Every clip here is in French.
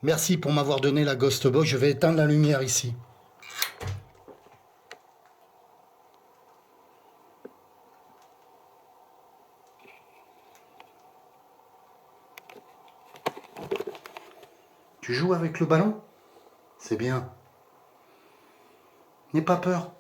Merci pour m'avoir donné la Ghost Box. Je vais éteindre la lumière ici. Tu joues avec le ballon? C'est bien. N'aie pas peur.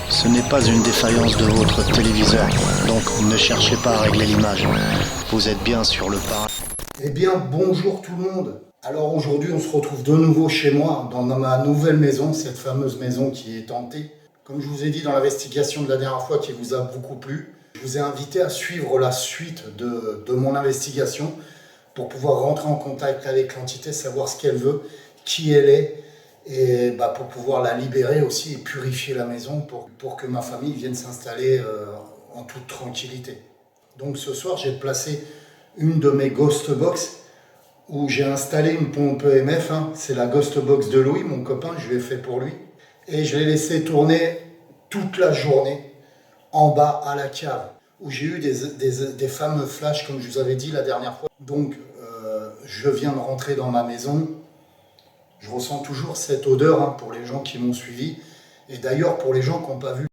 Ce n'est pas une défaillance de votre téléviseur, donc ne cherchez pas à régler l'image. Vous êtes bien sur le parrain. Eh bien, bonjour tout le monde. Alors aujourd'hui, on se retrouve de nouveau chez moi, dans ma nouvelle maison, cette fameuse maison qui est hantée. Comme je vous ai dit dans l'investigation de la dernière fois qui vous a beaucoup plu, je vous ai invité à suivre la suite de mon investigation pour pouvoir rentrer en contact avec l'entité, savoir ce qu'elle veut, qui elle est, et pour pouvoir la libérer aussi et purifier la maison pour que ma famille vienne s'installer en toute tranquillité. Donc ce soir, j'ai placé une de mes Ghost Box où j'ai installé une pompe EMF. C'est la Ghost Box de Louis, mon copain, je l'ai fait pour lui. Et je l'ai laissé tourner toute la journée en bas à la cave, où j'ai eu des fameux flashs, comme je vous avais dit la dernière fois. Donc, je viens de rentrer dans ma maison. Je ressens toujours cette odeur pour les gens qui m'ont suivi. Et d'ailleurs, pour les gens qui n'ont pas vu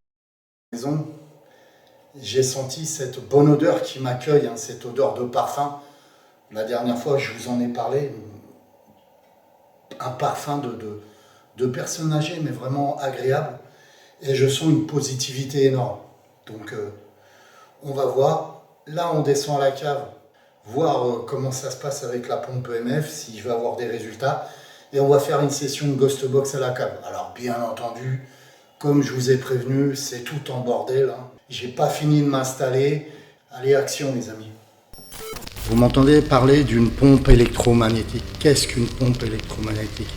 la maison, j'ai senti cette bonne odeur qui m'accueille, cette odeur de parfum. La dernière fois, je vous en ai parlé. Un parfum de personnes âgées, mais vraiment agréable. Et je sens une positivité énorme. Donc, on va voir. Là, on descend à la cave, voir comment ça se passe avec la pompe EMF, si je vais avoir des résultats. Et on va faire une session de Ghost Box à la cave. Alors, bien entendu, comme je vous ai prévenu, c'est tout en bordel. J'ai pas fini de m'installer. Allez, action, les amis. Vous m'entendez parler d'une pompe électromagnétique. Qu'est-ce qu'une pompe électromagnétique?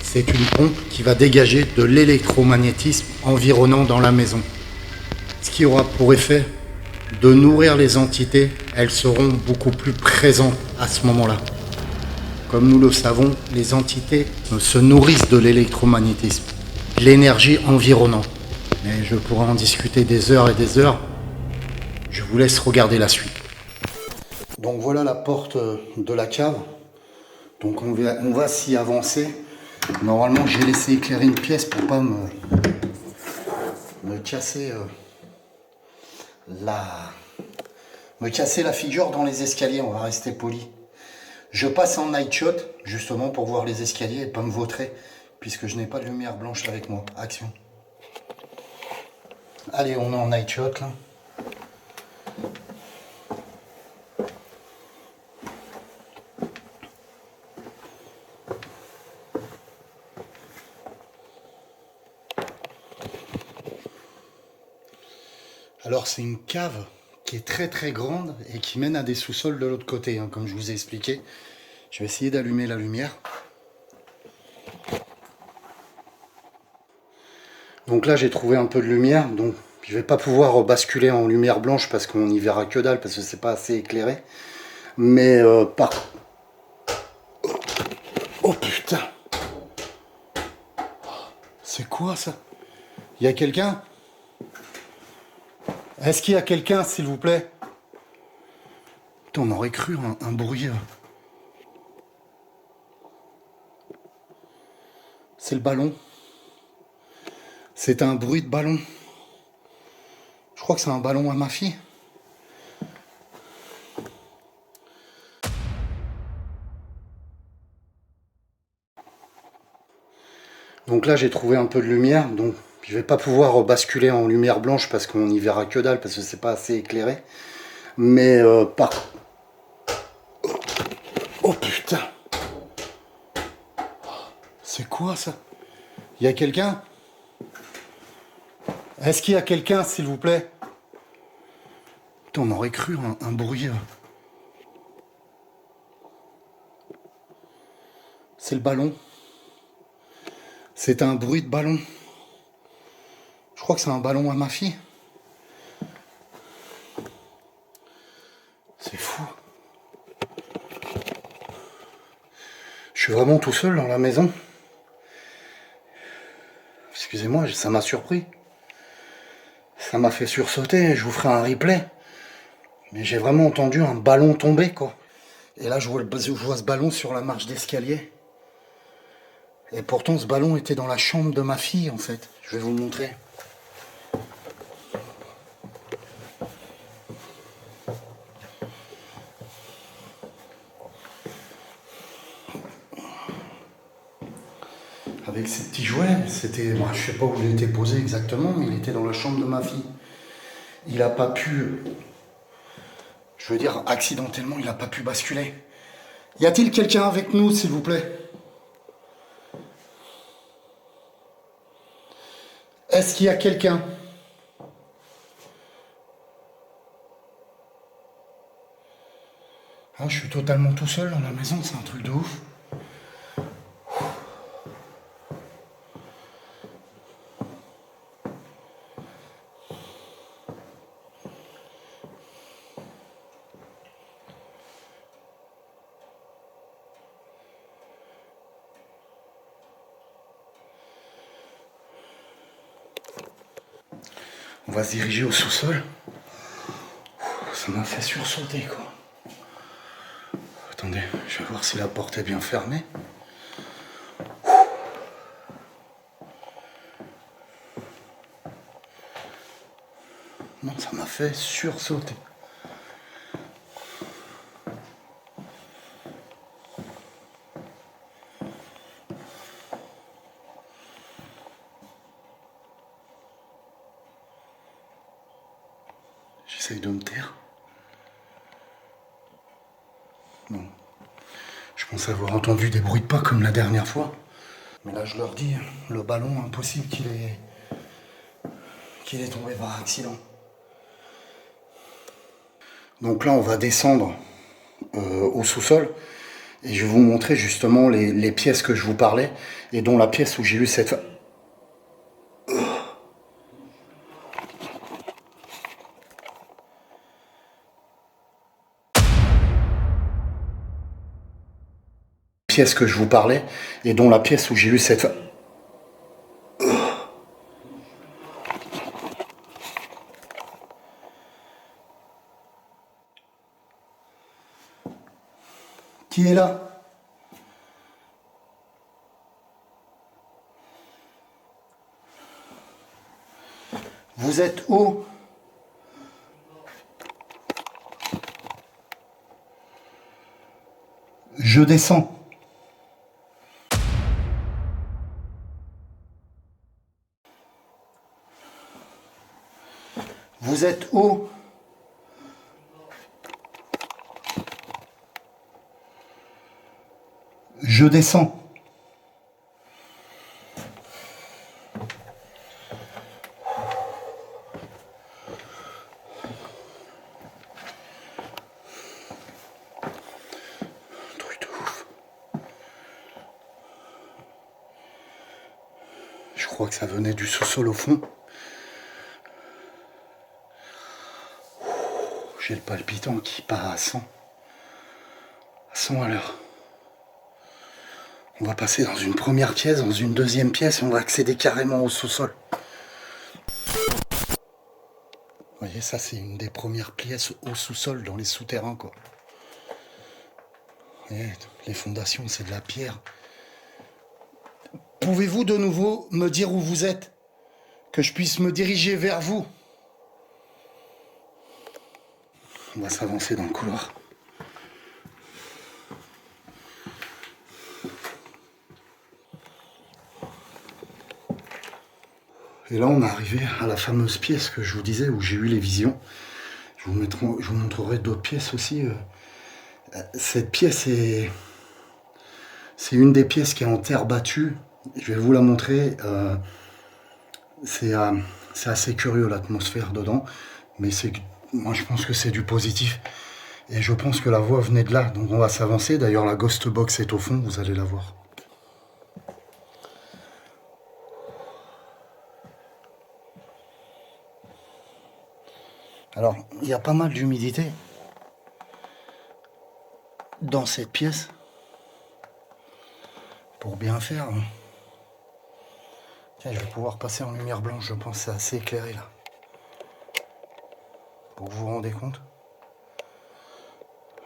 C'est une pompe qui va dégager de l'électromagnétisme environnant dans la maison. Ce qui aura pour effet de nourrir les entités. Elles seront beaucoup plus présentes à ce moment-là. Comme nous le savons, les entités se nourrissent de l'électromagnétisme, l'énergie environnante. Mais je pourrais en discuter des heures et des heures. Je vous laisse regarder la suite. Donc voilà la porte de la cave. Donc on va s'y avancer. Normalement, j'ai laissé éclairer une pièce pour pas me casser me casser la figure dans les escaliers. On va rester poli. Je passe en night shot, justement pour voir les escaliers et pas me vautrer, puisque je n'ai pas de lumière blanche avec moi. Action. Allez, on est en night shot là. Alors c'est une cave qui est très très grande et qui mène à des sous-sols de l'autre côté, comme je vous ai expliqué. Je vais essayer d'allumer la lumière. Donc là j'ai trouvé un peu de lumière, donc je vais pas pouvoir basculer en lumière blanche parce qu'on n'y verra que dalle, parce que c'est pas assez éclairé. Mais par... Oh putain! C'est quoi ça? Il y a quelqu'un? Est-ce qu'il y a quelqu'un, s'il vous plaît? Putain, on aurait cru un bruit. C'est le ballon. C'est un bruit de ballon. Je crois que c'est un ballon à ma fille. Donc là j'ai trouvé un peu de lumière, donc je vais pas pouvoir basculer en lumière blanche parce qu'on n'y verra que dalle, parce que c'est pas assez éclairé. Mais par... Oh putain! C'est quoi ça? Il y a quelqu'un? Est-ce qu'il y a quelqu'un, s'il vous plaît? Putain, on aurait cru un bruit. C'est le ballon. C'est un bruit de ballon. Je crois que c'est un ballon à ma fille. C'est fou. Je suis vraiment tout seul dans la maison. Excusez-moi, ça m'a surpris. Ça m'a fait sursauter, je vous ferai un replay. Mais j'ai vraiment entendu un ballon tomber, quoi. Et là, je vois ce ballon sur la marche d'escalier. Et pourtant, ce ballon était dans la chambre de ma fille, en fait. Je vais vous le montrer. Avec ces petits jouets, c'était... Moi, je sais pas où il était posé exactement, mais il était dans la chambre de ma fille. Il n'a pas pu... Je veux dire, accidentellement, il n'a pas pu basculer. Y a-t-il quelqu'un avec nous, s'il vous plaît? Est-ce qu'il y a quelqu'un? Ah, je suis totalement tout seul dans la maison, c'est un truc de ouf. On va se diriger au sous-sol. Ça m'a fait sursauter, quoi. Attendez, je vais voir si la porte est bien fermée. Non, ça m'a fait sursauter. J'essaye de me taire. Non. Je pense avoir entendu des bruits de pas comme la dernière fois. Mais là, je leur dis, le ballon, impossible qu'il est tombé par accident. Donc là, on va descendre au sous-sol. Et je vais vous montrer justement les pièces que je vous parlais. Et dont la pièce où j'ai eu cette... pièce que je vous parlais. Et dont la pièce où j'ai eu cette... Qui est là? Vous êtes où? Je descends. Vous êtes où? Je descends. Truc de ouf. Je crois que ça venait du sous-sol au fond. J'ai le palpitant qui part à 100. À 100 à l'heure. On va passer dans une première pièce, dans une deuxième pièce et on va accéder carrément au sous-sol. Vous voyez, ça c'est une des premières pièces au sous-sol, dans les souterrains, quoi. Vous voyez, les fondations, c'est de la pierre. Pouvez-vous de nouveau me dire où vous êtes? Que je puisse me diriger vers vous? On va s'avancer dans le couloir. Et là, on est arrivé à la fameuse pièce que je vous disais, où j'ai eu les visions. Je vous montrerai d'autres pièces aussi. Cette pièce c'est une des pièces qui est en terre battue. Je vais vous la montrer. C'est assez curieux l'atmosphère dedans. Mais moi, je pense que c'est du positif. Et je pense que la voix venait de là. Donc on va s'avancer. D'ailleurs, la ghost box est au fond. Vous allez la voir. Alors, il y a pas mal d'humidité. dans cette pièce pour bien faire. Tiens, je vais pouvoir passer en lumière blanche, je pense, c'est assez éclairé là. Pour que vous vous rendez compte.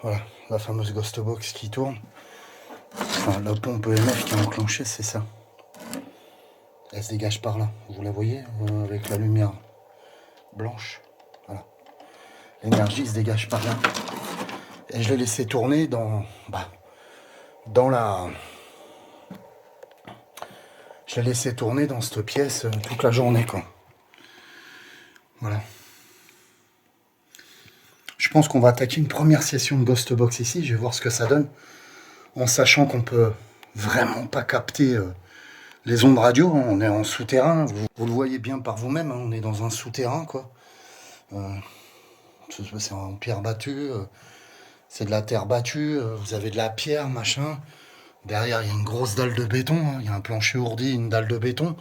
Voilà, la fameuse ghost box qui tourne. Enfin, la pompe EMF qui est enclenchée, c'est ça. Elle se dégage par là, vous la voyez, avec la lumière blanche. Voilà. L'énergie se dégage par là. Et je l'ai laissé tourner dans la... Je l'ai laissé tourner dans cette pièce toute la journée, quoi. Voilà. Je pense qu'on va attaquer une première session de Ghost Box ici. Je vais voir ce que ça donne. En sachant qu'on peut vraiment pas capter les ondes radio. On est en souterrain. Vous le voyez bien par vous-même. Hein. On est dans un souterrain, quoi. C'est en pierre battue. C'est de la terre battue. Vous avez de la pierre, machin. Derrière, il y a une grosse dalle de béton. Hein. Il y a un plancher ourdi, une dalle de béton.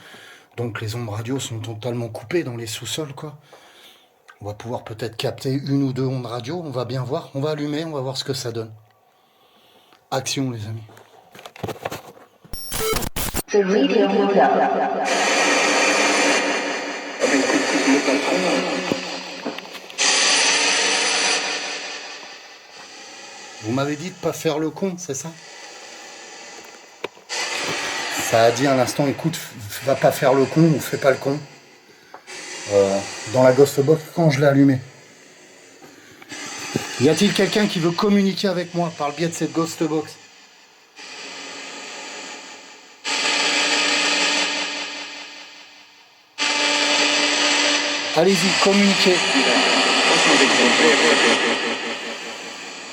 Donc les ondes radio sont totalement coupées dans les sous-sols, quoi. On va pouvoir peut-être capter une ou deux ondes radio. On va bien voir. On va allumer. On va voir ce que ça donne. Action, les amis. Vous m'avez dit de pas faire le con, c'est ça? Ça a dit à l'instant, écoute, va pas faire le con ou fais pas le con. Dans la Ghost Box quand je l'ai allumé. Y a-t-il quelqu'un qui veut communiquer avec moi par le biais de cette Ghost Box? Allez-y, communiquez.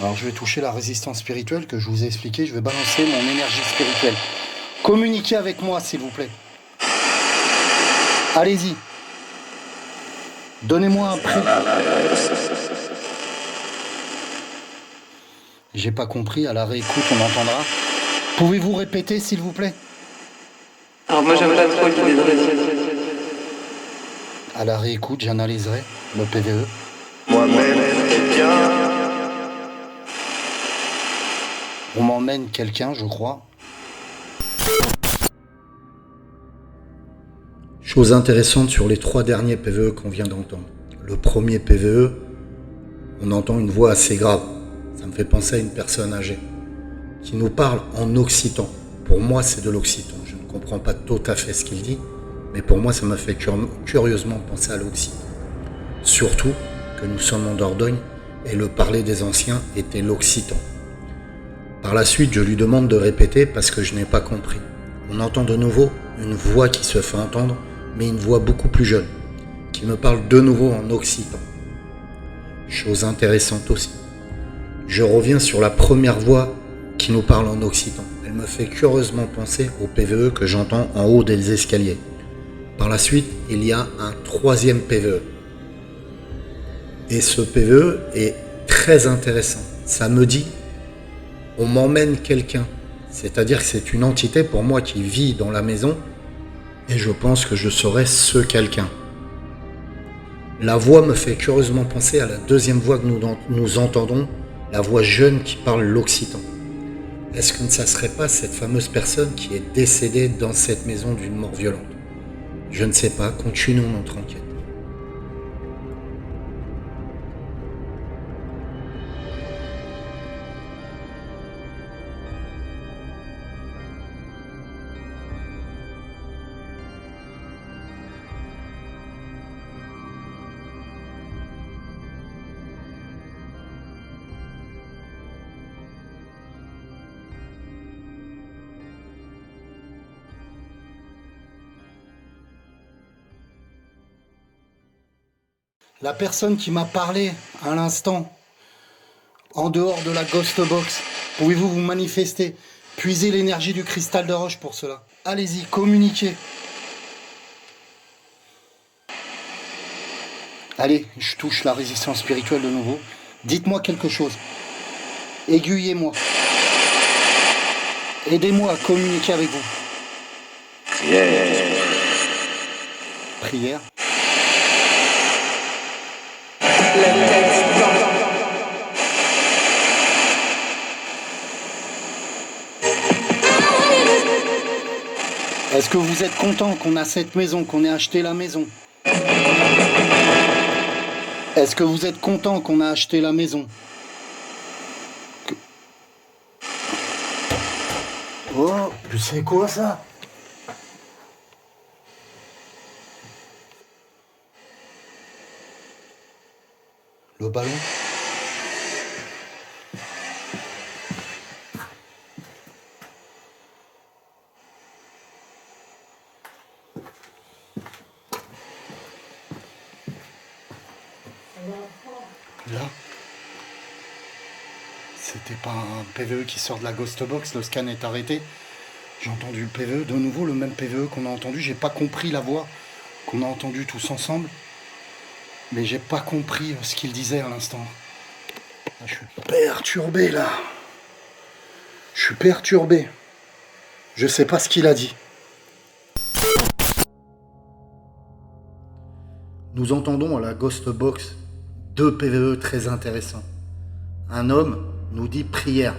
Alors je vais toucher la résistance spirituelle que je vous ai expliqué. Je vais balancer mon énergie spirituelle. Communiquez avec moi, s'il vous plaît. Allez-y. Donnez-moi un prix. J'ai pas compris, à la réécoute on entendra. Pouvez-vous répéter s'il vous plaît? Alors moi j'aime pas trop l'idée. À la réécoute j'analyserai le PVE. Moi-même quelqu'un. On m'emmène quelqu'un je crois. Chose intéressante sur les 3 derniers PVE qu'on vient d'entendre. Le premier PVE, on entend une voix assez grave. Ça me fait penser à une personne âgée qui nous parle en occitan. Pour moi, c'est de l'occitan. Je ne comprends pas tout à fait ce qu'il dit, mais pour moi, ça m'a fait curieusement penser à l'occitan. Surtout que nous sommes en Dordogne et le parler des anciens était l'occitan. Par la suite, je lui demande de répéter parce que je n'ai pas compris. On entend de nouveau une voix qui se fait entendre, mais une voix beaucoup plus jeune, qui me parle de nouveau en occitan. Chose intéressante aussi. Je reviens sur la première voix qui nous parle en occitan. Elle me fait curieusement penser au PVE que j'entends en haut des escaliers. Par la suite, il y a un 3e PVE. Et ce PVE est très intéressant. Ça me dit, on m'emmène quelqu'un. C'est-à-dire que c'est une entité pour moi qui vit dans la maison et je pense que je serai ce quelqu'un. La voix me fait curieusement penser à la 2e voix que nous entendons, la voix jeune qui parle l'occitan. Est-ce que ça ne serait pas cette fameuse personne qui est décédée dans cette maison d'une mort violente? Je ne sais pas, continuons notre enquête. La personne qui m'a parlé à l'instant, en dehors de la Ghost Box, pouvez-vous vous manifester? Puisez l'énergie du cristal de roche pour cela. Allez-y, communiquez. Allez, je touche la résistance spirituelle de nouveau. Dites-moi quelque chose. Aiguillez-moi. Aidez-moi à communiquer avec vous. Prière. Est-ce que vous êtes content qu'on a cette maison, qu'on ait acheté la maison? Est-ce que vous êtes content qu'on a acheté la maison? Oh, c'est quoi ça? Le ballon? Là, c'était pas un PVE qui sort de la Ghost Box, le scan est arrêté. J'ai entendu le PVE, de nouveau le même PVE qu'on a entendu. J'ai pas compris la voix qu'on a entendue tous ensemble, mais j'ai pas compris ce qu'il disait à l'instant. Ah, je suis perturbé là. Je suis perturbé. Je sais pas ce qu'il a dit. Nous entendons à la Ghost Box 2 PVE très intéressants. Un homme nous dit prière.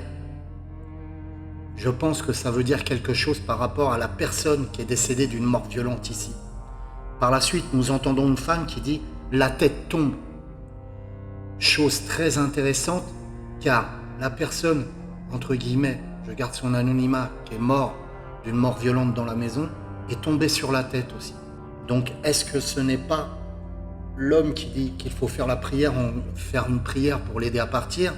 Je pense que ça veut dire quelque chose par rapport à la personne qui est décédée d'une mort violente ici. Par la suite, nous entendons une femme qui dit « la tête tombe ». Chose très intéressante, car la personne, entre guillemets, je garde son anonymat, qui est mort d'une mort violente dans la maison, est tombée sur la tête aussi. Donc, est-ce que ce n'est pas l'homme qui dit qu'il faut faire la prière, faire une prière pour l'aider à partir,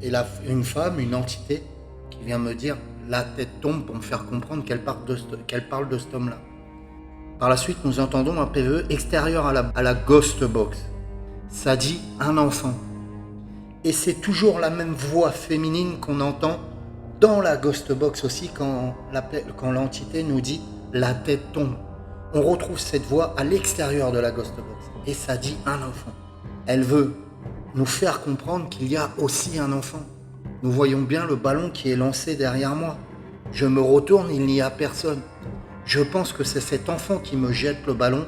et une femme, une entité, qui vient me dire la tête tombe pour me faire comprendre qu'elle parle de cet homme-là. Par la suite, nous entendons un PVE extérieur à la Ghost Box. Ça dit un enfant. Et c'est toujours la même voix féminine qu'on entend dans la Ghost Box aussi quand l'entité nous dit la tête tombe. On retrouve cette voix à l'extérieur de la Ghost Box. Et ça dit un enfant. Elle veut nous faire comprendre qu'il y a aussi un enfant. Nous voyons bien le ballon qui est lancé derrière moi. Je me retourne, il n'y a personne. Je pense que c'est cet enfant qui me jette le ballon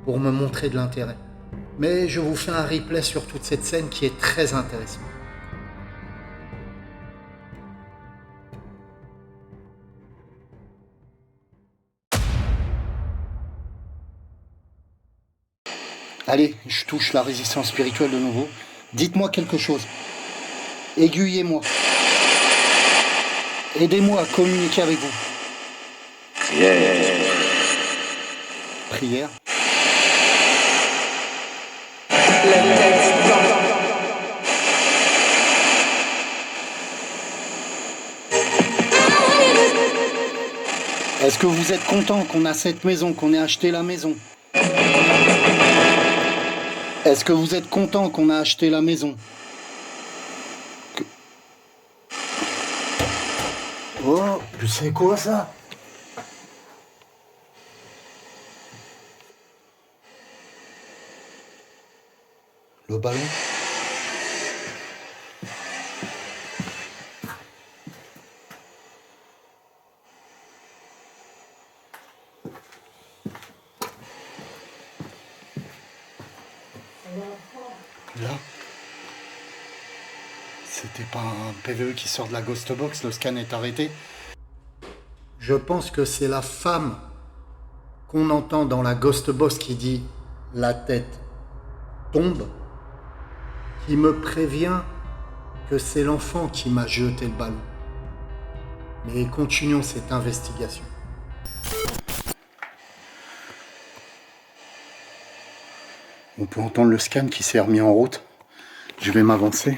pour me montrer de l'intérêt. Mais je vous fais un replay sur toute cette scène qui est très intéressante. Allez, je touche la résistance spirituelle de nouveau. Dites-moi quelque chose. Aiguillez-moi. Aidez-moi à communiquer avec vous. Prière. Est-ce que vous êtes content qu'on a cette maison, qu'on ait acheté la maison? Est-ce que vous êtes content qu'on a acheté la maison? Oh, c'est quoi ça? Le ballon? Là, c'était pas un PVE qui sort de la Ghost Box, le scan est arrêté. Je pense que c'est la femme qu'on entend dans la Ghost Box qui dit « la tête tombe », qui me prévient que c'est l'enfant qui m'a jeté le ballon. Mais continuons cette investigation. On peut entendre le scan qui s'est remis en route. Je vais m'avancer.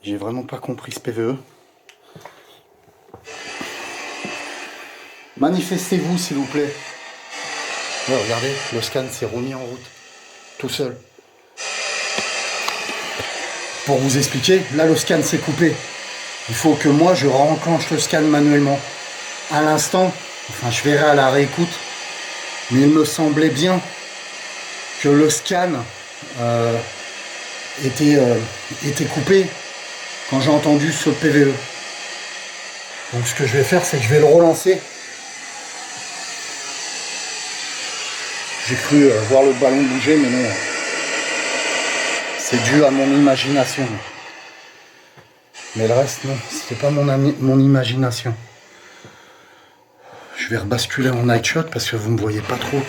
J'ai vraiment pas compris ce PVE. Manifestez-vous s'il vous plaît. Ouais, regardez, le scan s'est remis en route. Tout seul. Pour vous expliquer, là le scan s'est coupé. Il faut que moi je renclenche le scan manuellement. À l'instant, enfin je verrai à la réécoute, mais il me semblait bien que le scan était coupé quand j'ai entendu ce PVE. Donc ce que je vais faire, c'est que je vais le relancer. J'ai cru voir le ballon bouger, mais non. C'est dû à mon imagination. Mais le reste, non. C'était pas mon imagination. Je Je vais rebasculer en night shot parce que vous me voyez pas trop.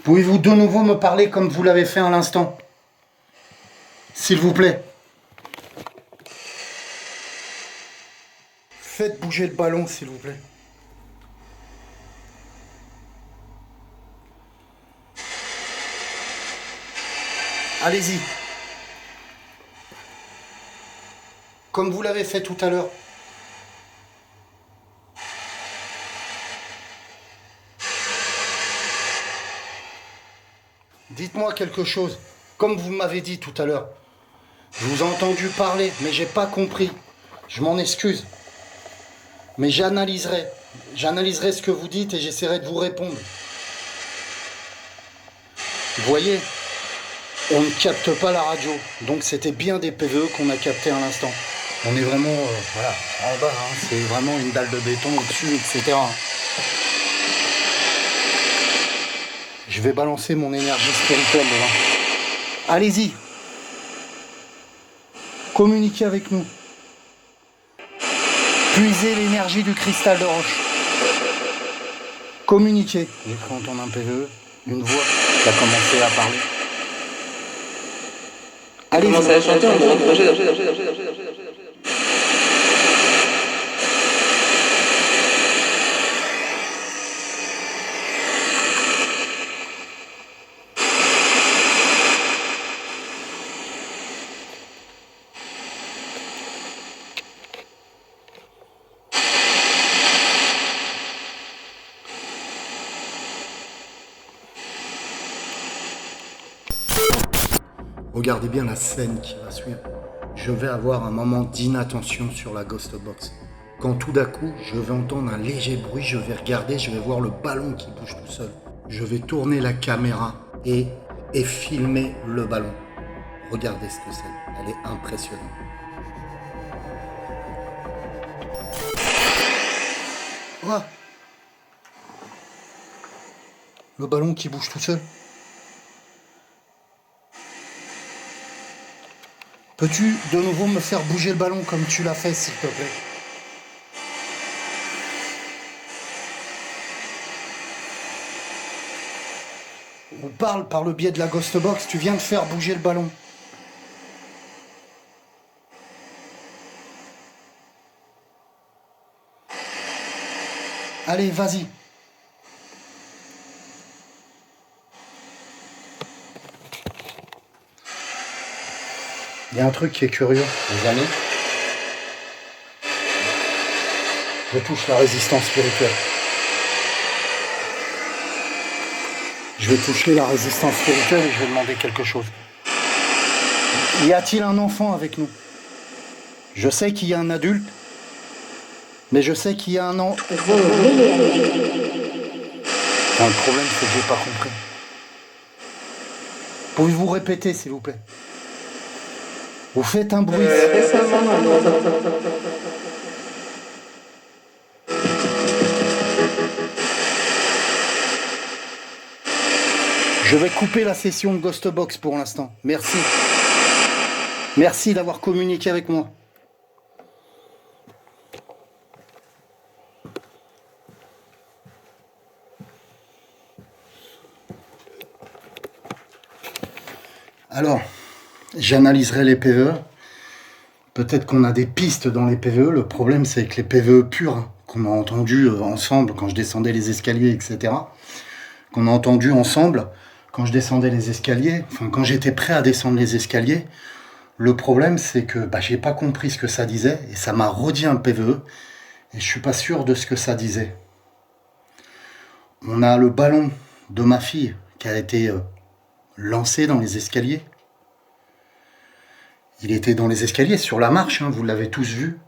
Pouvez-vous de nouveau me parler comme vous l'avez fait à l'instant? S'il vous plaît. Faites bouger le ballon, s'il vous plaît. Allez-y. Comme vous l'avez fait tout à l'heure. Dites-moi quelque chose, comme vous m'avez dit tout à l'heure. Je vous ai entendu parler, mais j'ai pas compris. Je m'en excuse. Mais j'analyserai ce que vous dites et j'essaierai de vous répondre. Vous voyez, on ne capte pas la radio, donc c'était bien des PVE qu'on a captés à l'instant. On est vraiment, voilà, en bas, hein, c'est vraiment une dalle de béton au-dessus, etc. Je vais balancer mon énergie spirituelle dedans. Allez-y. Communiquez avec nous. Puisez l'énergie du cristal de roche. Communiquez. J'ai cru entendre un PVE, une voix qui a commencé à parler. Allez-y. Commence à chanter, on me reprochait. Regardez bien la scène qui va suivre. Je vais avoir un moment d'inattention sur la Ghost Box. Quand tout d'un coup, je vais entendre un léger bruit, je vais regarder, je vais voir le ballon qui bouge tout seul. Je vais tourner la caméra et filmer le ballon. Regardez cette scène, elle est impressionnante. Oh, le ballon qui bouge tout seul. Peux-tu de nouveau me faire bouger le ballon comme tu l'as fait, s'il te plaît? On parle par le biais de la Ghost Box, tu viens de faire bouger le ballon. Allez, vas-y. Il y a un truc qui est curieux, les amis. Je touche la résistance spirituelle. Je vais toucher la résistance spirituelle et je vais demander quelque chose. Y a-t-il un enfant avec nous? Je sais qu'il y a un adulte, mais je sais qu'il y a un an. Le problème, c'est que j'ai pas compris. Pouvez-vous répéter, s'il vous plaît? Vous faites un bruit. Je vais couper la session de Ghost Box pour l'instant. Merci. Merci d'avoir communiqué avec moi. Alors, j'analyserai les PVE. Peut-être qu'on a des pistes dans les PVE. Le problème, c'est que les PVE purs, hein, qu'on a entendus ensemble quand je descendais les escaliers, etc., qu'on a entendus ensemble quand je descendais les escaliers, enfin, quand j'étais prêt à descendre les escaliers, le problème, c'est que j'ai pas compris ce que ça disait et ça m'a redit un PVE et je suis pas sûr de ce que ça disait. On a le ballon de ma fille qui a été lancé dans les escaliers. Il était dans les escaliers, sur la marche, hein, vous l'avez tous vu.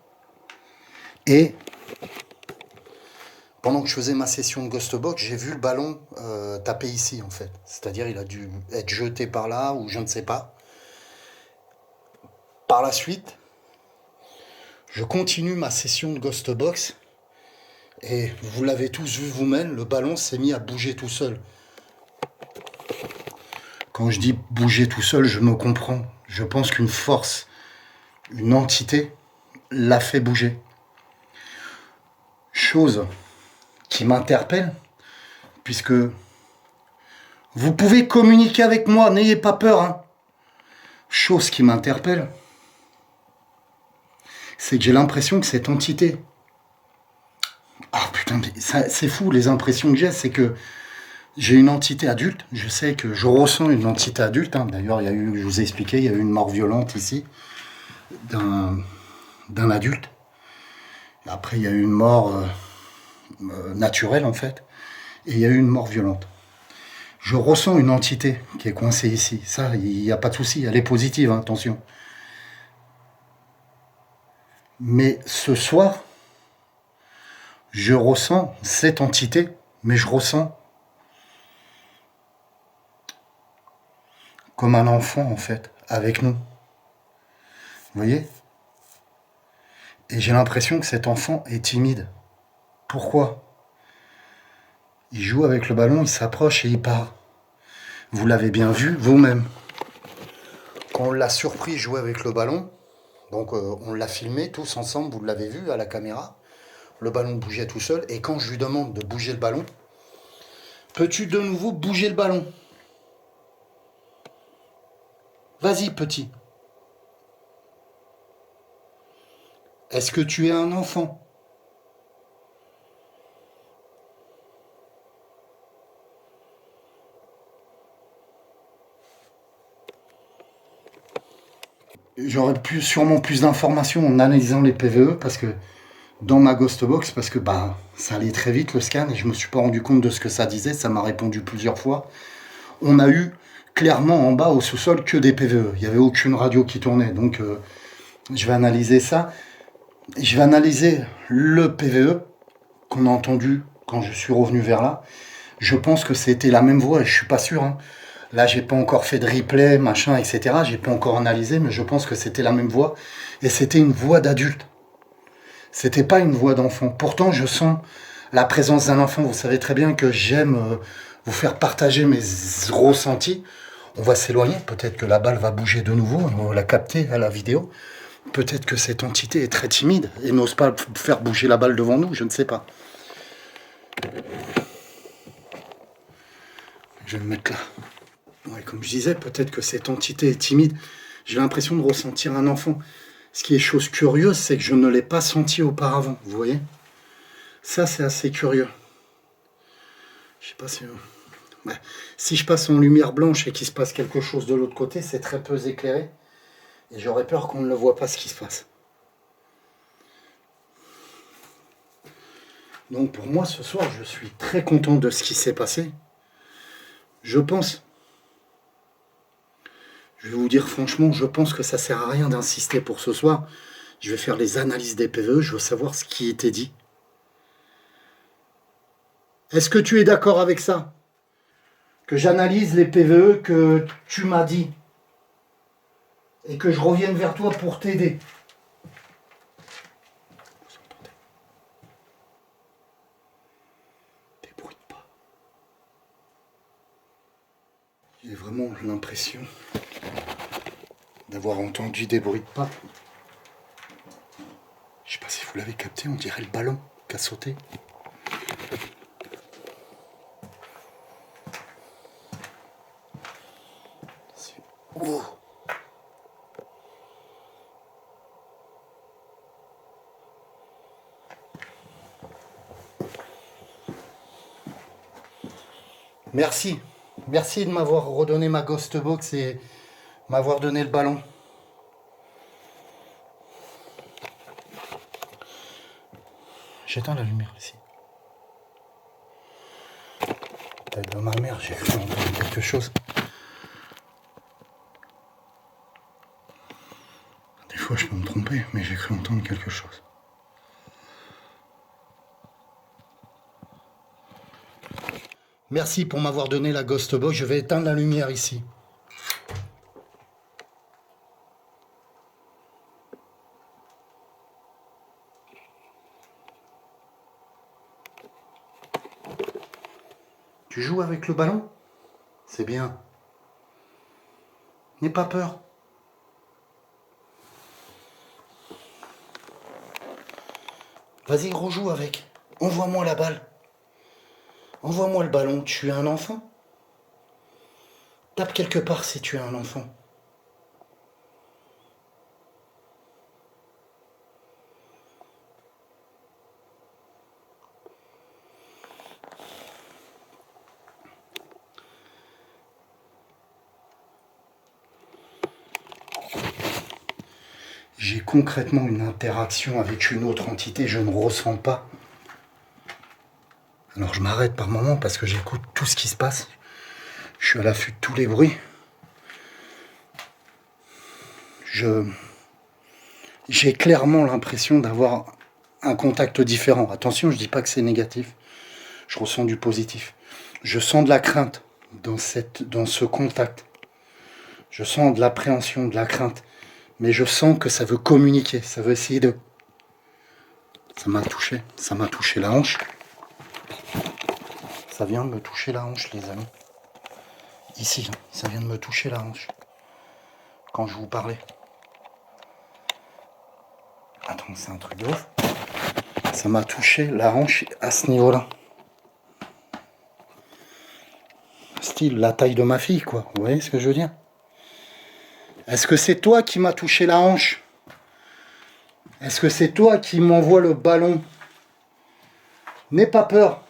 Et pendant que je faisais ma session de Ghost Box, j'ai vu le ballon taper ici, en fait. C'est-à-dire, il a dû être jeté par là, ou je ne sais pas. Par la suite, je continue ma session de Ghost Box. Et vous l'avez tous vu vous-même, le ballon s'est mis à bouger tout seul. Quand je dis bouger tout seul, je me comprends. Je pense qu'une force, une entité l'a fait bouger. Chose qui m'interpelle, puisque vous pouvez communiquer avec moi, n'ayez pas peur. Hein. Chose qui m'interpelle, c'est que j'ai l'impression que cette entité... Ah putain, c'est fou les impressions que j'ai, c'est que j'ai une entité adulte, je sais que je ressens une entité adulte, hein. D'ailleurs je vous ai expliqué, il y a eu une mort violente ici, d'un adulte. Après il y a eu une mort naturelle en fait, et il y a eu une mort violente. Je ressens une entité qui est coincée ici, ça il n'y a pas de souci, elle est positive, hein, attention. Mais ce soir, je ressens cette entité, mais je ressens comme un enfant, en fait, avec nous. Vous voyez? Et j'ai l'impression que cet enfant est timide. Pourquoi? Il joue avec le ballon, il s'approche et il part. Vous l'avez bien vu vous-même. Quand on l'a surpris jouer avec le ballon, donc on l'a filmé tous ensemble, vous l'avez vu à la caméra, le ballon bougeait tout seul, et quand je lui demande de bouger le ballon, peux-tu de nouveau bouger le ballon? Vas-y, petit. Est-ce que tu es un enfant? J'aurais sûrement plus d'informations en analysant les PVE, parce que dans ma Ghost Box, parce que bah, ça allait très vite le scan, et je me suis pas rendu compte de ce que ça disait, ça m'a répondu plusieurs fois. On a eu clairement en bas au sous-sol que des PVE, il n'y avait aucune radio qui tournait, donc je vais analyser ça. Je vais analyser le PVE qu'on a entendu quand je suis revenu vers là. Je pense que c'était la même voix, et je suis pas sûr, hein. Là, j'ai pas encore fait de replay, machin, etc. J'ai pas encore analysé, mais je pense que c'était la même voix. Et c'était une voix d'adulte. C'était pas une voix d'enfant. Pourtant, je sens la présence d'un enfant. Vous savez très bien que j'aime vous faire partager mes ressentis. On va s'éloigner. Peut-être que la balle va bouger de nouveau. On va la capter à la vidéo. Peut-être que cette entité est très timide et n'ose pas faire bouger la balle devant nous. Je ne sais pas. Je vais me mettre là. Ouais, comme je disais, peut-être que cette entité est timide. J'ai l'impression de ressentir un enfant. Ce qui est chose curieuse, c'est que je ne l'ai pas senti auparavant. Vous voyez? Ça, c'est assez curieux. Je sais pas si... Ouais. Si je passe en lumière blanche et qu'il se passe quelque chose de l'autre côté, c'est très peu éclairé. Et j'aurais peur qu'on ne le voit pas ce qui se passe. Donc pour moi, ce soir, je suis très content de ce qui s'est passé. Je pense... Je vais vous dire franchement, je pense que ça sert à rien d'insister pour ce soir. Je vais faire les analyses des PVE, je veux savoir ce qui était dit. Est-ce que tu es d'accord avec ça? Que j'analyse les PVE que tu m'as dit et que je revienne vers toi pour t'aider. Débrouille pas. J'ai vraiment l'impression d'avoir entendu des bruits de pas. Je sais pas si vous l'avez capté, on dirait le ballon qui a sauté. Oh. Merci. Merci de m'avoir redonné ma Ghost Box et m'avoir donné le ballon. J'éteins la lumière ici. Tête de ma mère, j'ai cru entendre quelque chose. Des fois, je peux me tromper, mais j'ai cru entendre quelque chose. Merci pour m'avoir donné la Ghost Box. Je vais éteindre la lumière ici. Tu joues avec le ballon? C'est bien. N'aie pas peur. Vas-y, rejoue avec. Envoie-moi la balle. Envoie-moi le ballon. Tu es un enfant? Tape quelque part si tu es un enfant. J'ai concrètement une interaction avec une autre entité, je ne ressens pas. Alors je m'arrête par moment parce que j'écoute tout ce qui se passe. Je suis à l'affût de tous les bruits. J'ai clairement l'impression d'avoir un contact différent. Attention, je ne dis pas que c'est négatif. Je ressens du positif. Je sens de la crainte dans ce contact. Je sens de l'appréhension, de la crainte. Mais je sens que ça veut communiquer. Ça veut essayer de... Ça m'a touché. Ça m'a touché la hanche. Ça vient de me toucher la hanche, les amis. Ici, ça vient de me toucher la hanche. Quand je vous parlais. Attends, c'est un truc de ouf. Ça m'a touché la hanche à ce niveau-là. Style la taille de ma fille, quoi. Vous voyez ce que je veux dire? Est-ce que c'est toi qui m'as touché la hanche? Est-ce que c'est toi qui m'envoie le ballon? N'aie pas peur.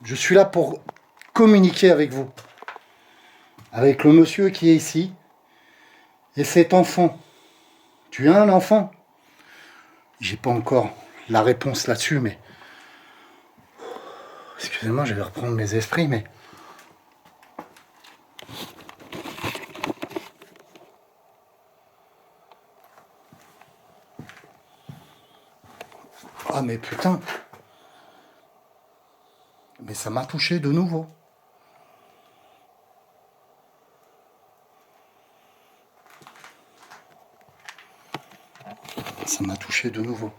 Je suis là pour communiquer avec vous. Avec le monsieur qui est ici. Et cet enfant. Tu as un enfant? J'ai pas encore la réponse là-dessus, mais... Excusez-moi, je vais reprendre mes esprits, mais... Ah mais putain! Mais ça m'a touché de nouveau. Ça m'a touché de nouveau.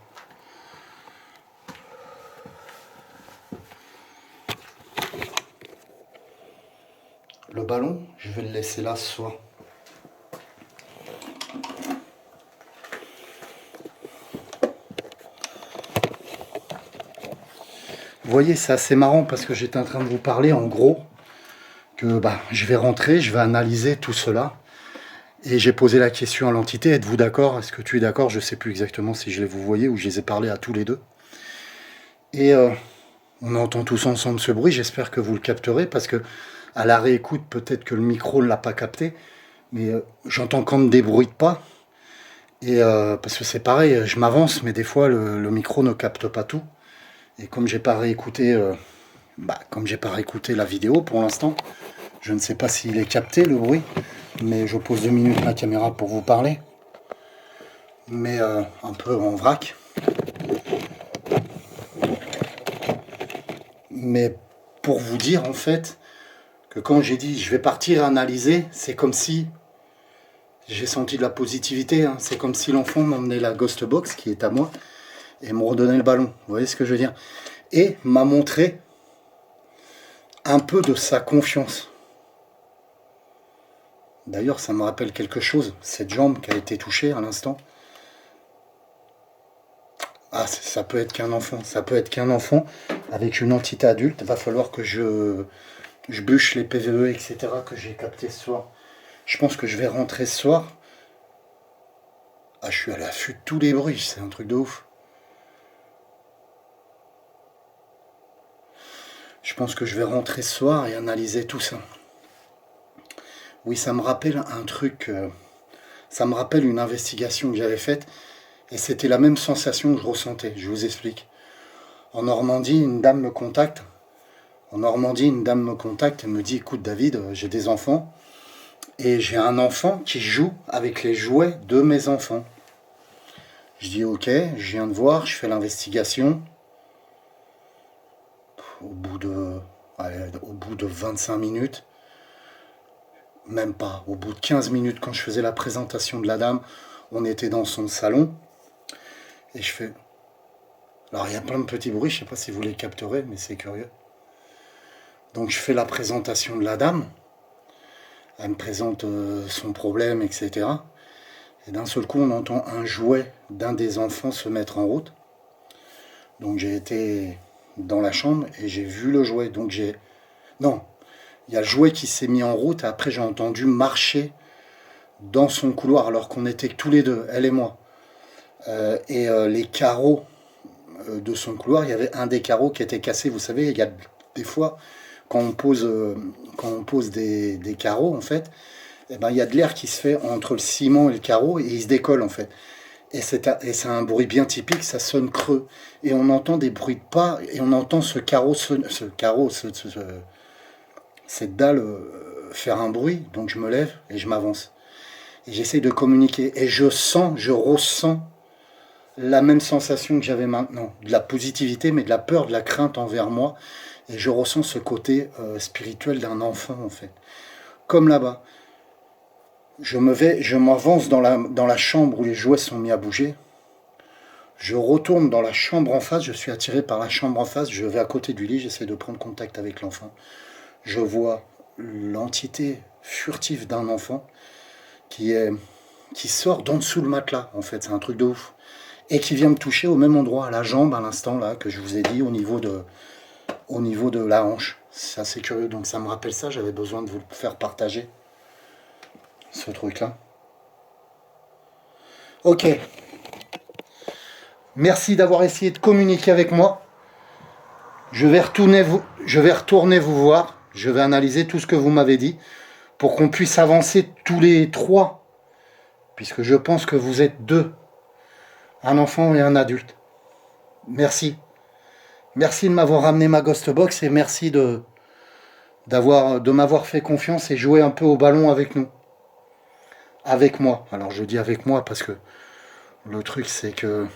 Le ballon, je vais le laisser là ce soir. Vous voyez, c'est assez marrant parce que j'étais en train de vous parler en gros que je vais rentrer, je vais analyser tout cela. Et j'ai posé la question à l'entité, êtes-vous d'accord? Est-ce que tu es d'accord? Je ne sais plus exactement si je les vous voyais ou je les ai parlé à tous les deux. Et on entend tous ensemble ce bruit, j'espère que vous le capterez parce que à la réécoute, peut-être que le micro ne l'a pas capté, mais j'entends comme des bruits de pas. Et parce que c'est pareil, je m'avance, mais des fois le micro ne capte pas tout. Et comme j'ai pas réécouté, la vidéo pour l'instant, je ne sais pas s'il est capté le bruit, mais je pose 2 minutes la caméra pour vous parler. Mais un peu en vrac. Mais pour vous dire en fait que quand j'ai dit je vais partir analyser, c'est comme si j'ai senti de la positivité. Hein. C'est comme si l'enfant m'emmenait la ghost box qui est à moi et me redonnait le ballon. Vous voyez ce que je veux dire? Et m'a montré un peu de sa confiance. D'ailleurs, ça me rappelle quelque chose. Cette jambe qui a été touchée à l'instant. Ah, ça peut être qu'un enfant. Ça peut être qu'un enfant avec une entité adulte. Il va falloir que je bûche les PVE, etc. que j'ai capté ce soir. Je pense que je vais rentrer ce soir. Ah, je suis à l'affût de tous les bruits. C'est un truc de ouf. Je pense que je vais rentrer ce soir et analyser tout ça. Oui, ça me rappelle un truc. Ça me rappelle une investigation que j'avais faite. Et c'était la même sensation que je ressentais. Je vous explique. En Normandie, une dame me contacte. Elle me dit, écoute David, j'ai des enfants. Et j'ai un enfant qui joue avec les jouets de mes enfants. Je dis ok, je viens de voir, je fais l'investigation. Au bout de 25 minutes, même pas, au bout de 15 minutes, quand je faisais la présentation de la dame, on était dans son salon. Et je fais... Alors il y a plein de petits bruits, je ne sais pas si vous les capterez, mais c'est curieux. Donc je fais la présentation de la dame. Elle me présente son problème, etc. Et d'un seul coup, on entend un jouet d'un des enfants se mettre en route. Donc j'ai été dans la chambre et j'ai vu le jouet. Donc non, il y a le jouet qui s'est mis en route et après j'ai entendu marcher dans son couloir alors qu'on était que tous les deux, elle et moi. Les carreaux de son couloir, il y avait un des carreaux qui était cassé. Vous savez, il y a des fois, quand on pose des carreaux, en fait, eh ben, il y a de l'air qui se fait entre le ciment et le carreau et il se décolle, en fait. Et c'est un bruit bien typique, ça sonne creux. Et on entend des bruits de pas, et on entend cette dalle faire un bruit. Donc je me lève et je m'avance. Et j'essaye de communiquer. Et je ressens la même sensation que j'avais maintenant. De la positivité, mais de la peur, de la crainte envers moi. Et je ressens ce côté spirituel d'un enfant, en fait. Comme là-bas. Je m'avance dans la chambre où les jouets sont mis à bouger. Je retourne dans la chambre en face, je suis attiré par la chambre en face, je vais à côté du lit, j'essaie de prendre contact avec l'enfant. Je vois l'entité furtive d'un enfant qui sort d'en dessous le matelas, en fait, c'est un truc de ouf. Et qui vient me toucher au même endroit, à la jambe, à l'instant, là, que je vous ai dit, au niveau de la hanche. C'est assez curieux, donc ça me rappelle ça, j'avais besoin de vous le faire partager. Ce truc-là. Ok. Merci d'avoir essayé de communiquer avec moi. Je vais retourner vous voir. Je vais analyser tout ce que vous m'avez dit pour qu'on puisse avancer tous les trois. Puisque je pense que vous êtes deux. Un enfant et un adulte. Merci. Merci de m'avoir ramené ma Ghost Box et merci de m'avoir fait confiance et jouer un peu au ballon avec nous. Avec moi. Alors je dis avec moi parce que le truc c'est que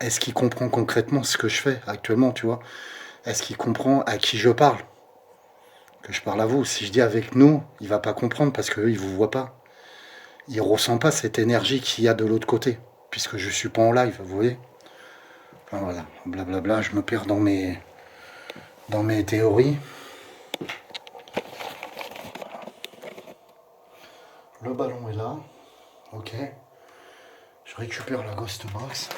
est-ce qu'il comprend concrètement ce que je fais actuellement, tu vois? Est-ce qu'il comprend à qui je parle? Que je parle à vous. Si je dis avec nous, il va pas comprendre parce qu'il ne vous voit pas. Il ressent pas cette énergie qu'il y a de l'autre côté. Puisque je suis pas en live, vous voyez? Enfin, voilà, blablabla, je me perds dans mes théories. Le ballon est là. Ok, je récupère la Ghost Box.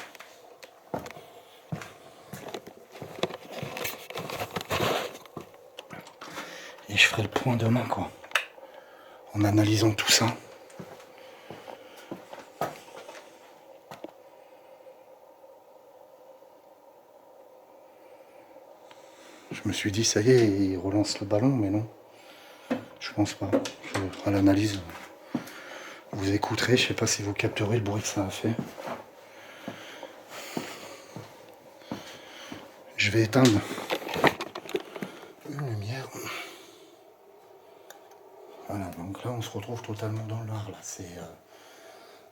Et je ferai le point demain, quoi. En analysant tout ça. Je me suis dit, ça y est, il relance le ballon, mais non. Je pense pas. Je ferai l'analyse. Vous écouterez, je sais pas si vous capterez le bruit que ça a fait. Je vais éteindre une lumière. Voilà, donc là on se retrouve totalement dans le noir. Là,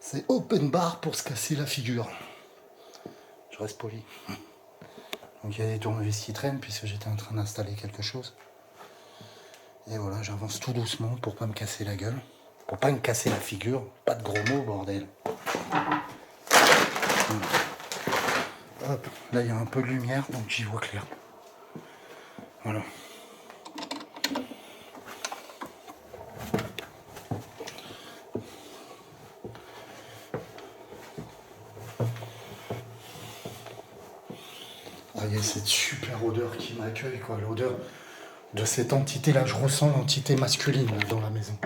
c'est open bar pour se casser la figure. Je reste poli. Donc il y a des tournevis qui traînent puisque j'étais en train d'installer quelque chose. Et voilà, j'avance tout doucement pour pas me casser la gueule. Pour pas me casser la figure, pas de gros mots, bordel. Hop, là il y a un peu de lumière, donc j'y vois clair. Voilà. Ah, il y a cette super odeur qui m'accueille, quoi. L'odeur de cette entité-là. Je ressens l'entité masculine là, dans la maison.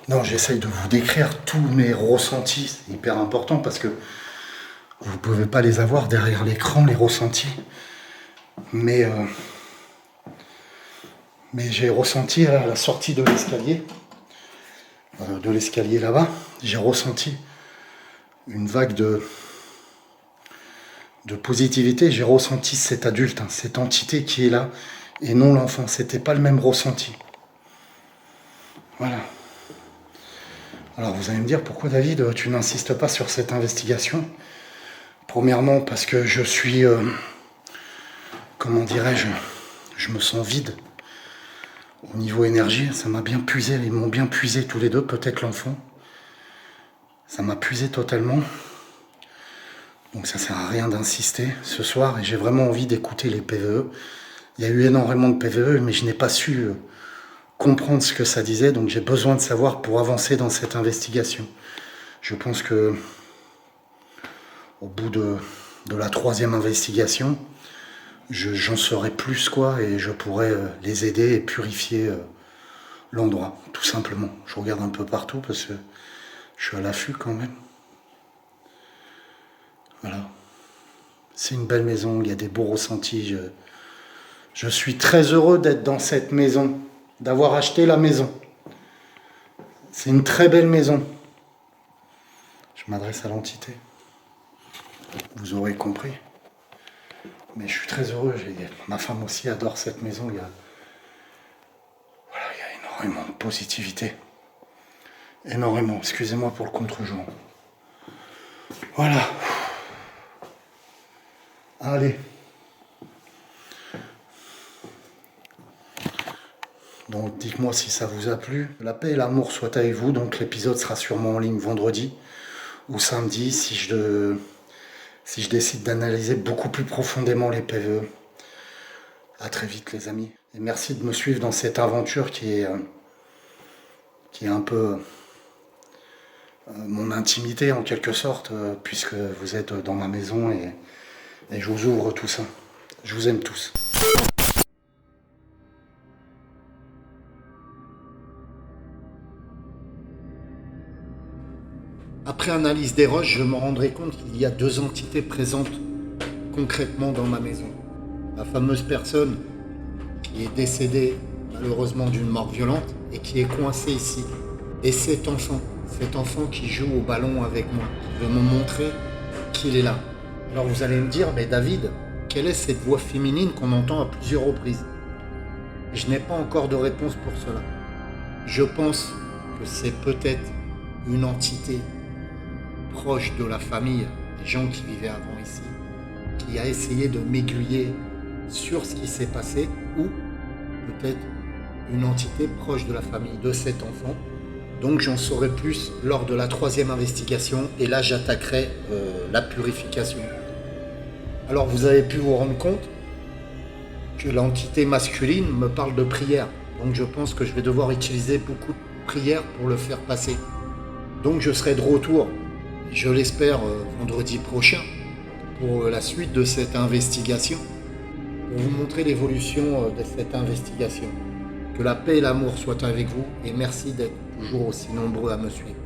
Non, j'essaye de vous décrire tous mes ressentis, c'est hyper important parce que vous ne pouvez pas les avoir derrière l'écran, les ressentis. Mais j'ai ressenti à la sortie de l'escalier là-bas, j'ai ressenti une vague de positivité. J'ai ressenti cet adulte, hein, cette entité qui est là, et non l'enfant. C'était pas le même ressenti. Voilà. Alors vous allez me dire, pourquoi David, tu n'insistes pas sur cette investigation? Premièrement, parce que je suis, comment dirais-je, je me sens vide. Au niveau énergie, ça m'a bien puisé, ils m'ont bien puisé tous les deux, peut-être l'enfant. Ça m'a puisé totalement. Donc ça sert à rien d'insister ce soir, et j'ai vraiment envie d'écouter les PVE. Il y a eu énormément de PVE, mais je n'ai pas su comprendre ce que ça disait, donc j'ai besoin de savoir pour avancer dans cette investigation. Je pense que au bout de la 3e investigation, j'en saurai plus quoi, et je pourrai les aider et purifier l'endroit, tout simplement. Je regarde un peu partout parce que je suis à l'affût quand même. Voilà. C'est une belle maison, il y a des beaux ressentis. Je suis très heureux d'être dans cette maison, d'avoir acheté la maison. C'est une très belle maison. Je m'adresse à l'entité. Vous aurez compris. Mais je suis très heureux. Ma femme aussi adore cette maison. Il y a énormément de positivité. Énormément. Excusez-moi pour le contre-jour. Voilà. Allez. Donc dites-moi si ça vous a plu. La paix et l'amour soient avec vous. Donc l'épisode sera sûrement en ligne vendredi ou samedi si je décide d'analyser beaucoup plus profondément les PVE. À très vite les amis. Et merci de me suivre dans cette aventure qui est un peu mon intimité en quelque sorte, puisque vous êtes dans ma maison et je vous ouvre tout ça. Je vous aime tous. Après analyse des roches, je me rendrai compte qu'il y a 2 entités présentes concrètement dans ma maison. La fameuse personne qui est décédée malheureusement d'une mort violente et qui est coincée ici. Et cet enfant qui joue au ballon avec moi, qui veut me montrer qu'il est là. Alors vous allez me dire, mais David, quelle est cette voix féminine qu'on entend à plusieurs reprises? Je n'ai pas encore de réponse pour cela. Je pense que c'est peut-être une entité proche de la famille, des gens qui vivaient avant ici, qui a essayé de m'aiguiller sur ce qui s'est passé, ou peut-être une entité proche de la famille de cet enfant. Donc j'en saurai plus lors de la 3e investigation, et là j'attaquerai la purification. Alors vous avez pu vous rendre compte que l'entité masculine me parle de prière, donc je pense que je vais devoir utiliser beaucoup de prières pour le faire passer. Donc je serai de retour, je l'espère, vendredi prochain, pour la suite de cette investigation, pour vous montrer l'évolution de cette investigation. Que la paix et l'amour soient avec vous, et merci d'être toujours aussi nombreux à me suivre.